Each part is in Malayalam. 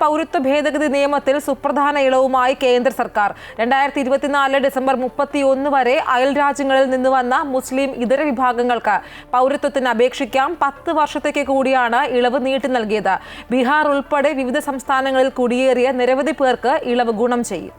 പൗരത്വ ഭേദഗതി നിയമത്തിൽ സുപ്രധാന ഇളവുമായി കേന്ദ്ര സർക്കാർ 2024 ഡിസംബർ 31 വരെ അയൽ രാജ്യങ്ങളിൽ നിന്ന് വന്ന മുസ്ലിം ഇതര വിഭാഗങ്ങൾക്ക് പൗരത്വത്തിന് അപേക്ഷിക്കാം. 10 വർഷത്തേക്ക് കൂടിയാണ് ഇളവ് നീട്ടി നൽകിയത്. ബീഹാർ ഉൾപ്പെടെ വിവിധ സംസ്ഥാനങ്ങളിൽ കുടിയേറിയ നിരവധി പേർക്ക് ഇളവ് ഗുണം ചെയ്യും.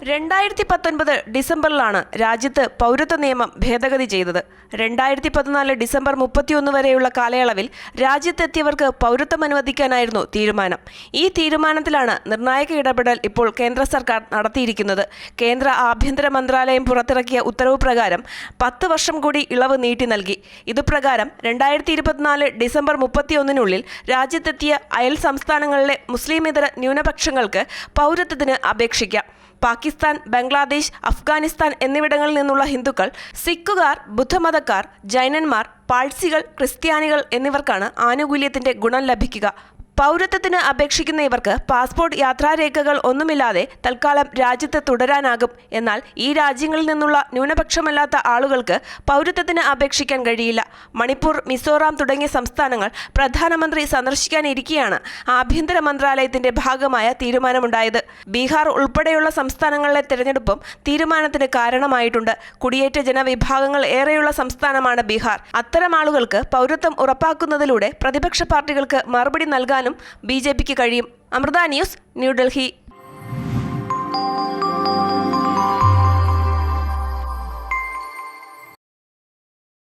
2019 ഡിസംബറിലാണ് രാജ്യത്ത് പൗരത്വ നിയമം ഭേദഗതി ചെയ്തത്. 2014 ഡിസംബർ 31 വരെയുള്ള കാലയളവിൽ രാജ്യത്തെത്തിയവർക്ക് പൗരത്വം അനുവദിക്കാനായിരുന്നു തീരുമാനം. ഈ തീരുമാനത്തിലാണ് നിർണായക ഇടപെടൽ ഇപ്പോൾ കേന്ദ്ര സർക്കാർ നടത്തിയിരിക്കുന്നത്. കേന്ദ്ര ആഭ്യന്തര മന്ത്രാലയം പുറത്തിറക്കിയ ഉത്തരവ് പ്രകാരം 10 വർഷം കൂടി ഇളവ് നീട്ടി നൽകി. ഇതുപ്രകാരം 2024 ഡിസംബർ 31-നുള്ളിൽ രാജ്യത്തെത്തിയ അയൽ സംസ്ഥാനങ്ങളിലെ മുസ്ലിമേതര ന്യൂനപക്ഷങ്ങൾക്ക് പൗരത്വത്തിന് അപേക്ഷിക്കാം. പാകിസ്ഥാൻ, ബംഗ്ലാദേശ്, അഫ്ഗാനിസ്ഥാൻ എന്നിവിടങ്ങളിൽ നിന്നുള്ള ഹിന്ദുക്കൾ, സിഖുകാർ, ബുദ്ധമതക്കാർ, ജൈനന്മാർ, പാഴ്സികൾ, ക്രിസ്ത്യാനികൾ എന്നിവർക്കാണ് ആനുകൂല്യത്തിന്റെ ഗുണം ലഭിക്കുക. പൗരത്വത്തിന് അപേക്ഷിക്കുന്ന ഇവർക്ക് പാസ്പോർട്ട്, യാത്രാരേഖകൾ ഒന്നുമില്ലാതെ തൽക്കാലം രാജ്യത്ത് തുടരാനാകും. എന്നാൽ ഈ രാജ്യങ്ങളിൽ നിന്നുള്ള ന്യൂനപക്ഷമല്ലാത്ത ആളുകൾക്ക് പൗരത്വത്തിന് അപേക്ഷിക്കാൻ കഴിയില്ല. മണിപ്പൂർ, മിസോറാം തുടങ്ങിയ സംസ്ഥാനങ്ങൾ പ്രധാനമന്ത്രി സന്ദർശിക്കാനിരിക്കെയാണ് ആഭ്യന്തര മന്ത്രാലയത്തിന്റെ ഭാഗമായ തീരുമാനമുണ്ടായത്. ബീഹാർ ഉൾപ്പെടെയുള്ള സംസ്ഥാനങ്ങളിലെ തെരഞ്ഞെടുപ്പും തീരുമാനത്തിന് കാരണമായിട്ടുണ്ട്. കുടിയേറ്റ ജനവിഭാഗങ്ങൾ ഏറെയുള്ള സംസ്ഥാനമാണ് ബീഹാർ. അത്തരം ആളുകൾക്ക് പൗരത്വം ഉറപ്പാക്കുന്നതിലൂടെ പ്രതിപക്ഷ പാർട്ടികൾക്ക് മറുപടി നൽകാൻ BJPക്ക് കഴിയും. അമൃത ന്യൂസ്, ന്യൂഡൽഹി.